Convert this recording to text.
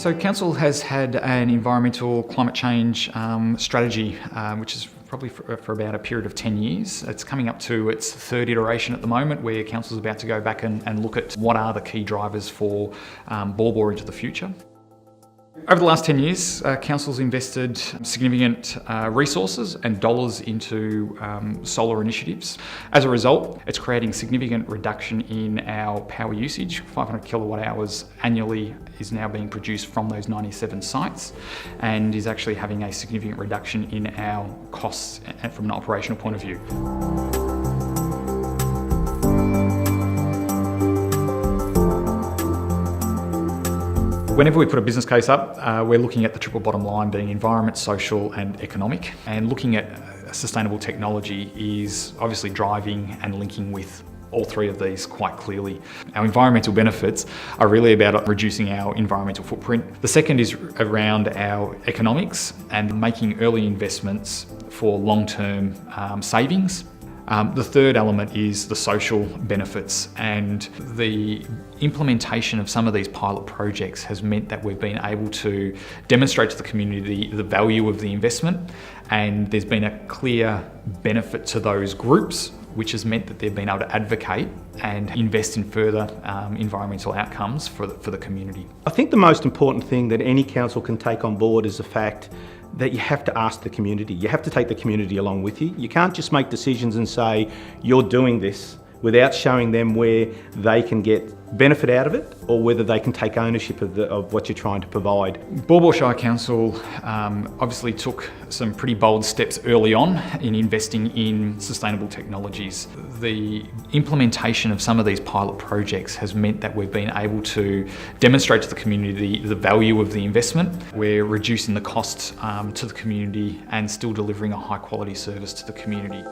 So Council has had an environmental climate change strategy, which is probably for about a period of 10 years. It's coming up to its third iteration at the moment, where Council's about to go back and look at what are the key drivers for Baw Baw into the future. Over the last 10 years, Council's invested significant resources and dollars into solar initiatives. As a result, it's creating significant reduction in our power usage. 500 kilowatt hours annually is now being produced from those 97 sites, and is actually having a significant reduction in our costs from an operational point of view. Whenever we put a business case up, we're looking at the triple bottom line being environment, social and economic. And looking at sustainable technology is obviously driving and linking with all three of these quite clearly. Our environmental benefits are really about reducing our environmental footprint. The second is around our economics and making early investments for long-term savings. The third element is the social benefits, and the implementation of some of these pilot projects has meant that we've been able to demonstrate to the community the value of the investment, and there's been a clear benefit to those groups, which has meant that they've been able to advocate and invest in further environmental outcomes for the community. I think the most important thing that any council can take on board is the fact that you have to ask the community. You have to take the community along with you. You can't just make decisions and say, you're doing this, without showing them where they can get benefit out of it, or whether they can take ownership of what you're trying to provide. Baw Baw Shire Council obviously took some pretty bold steps early on in investing in sustainable technologies. The implementation of some of these pilot projects has meant that we've been able to demonstrate to the community the value of the investment. We're reducing the costs to the community and still delivering a high quality service to the community.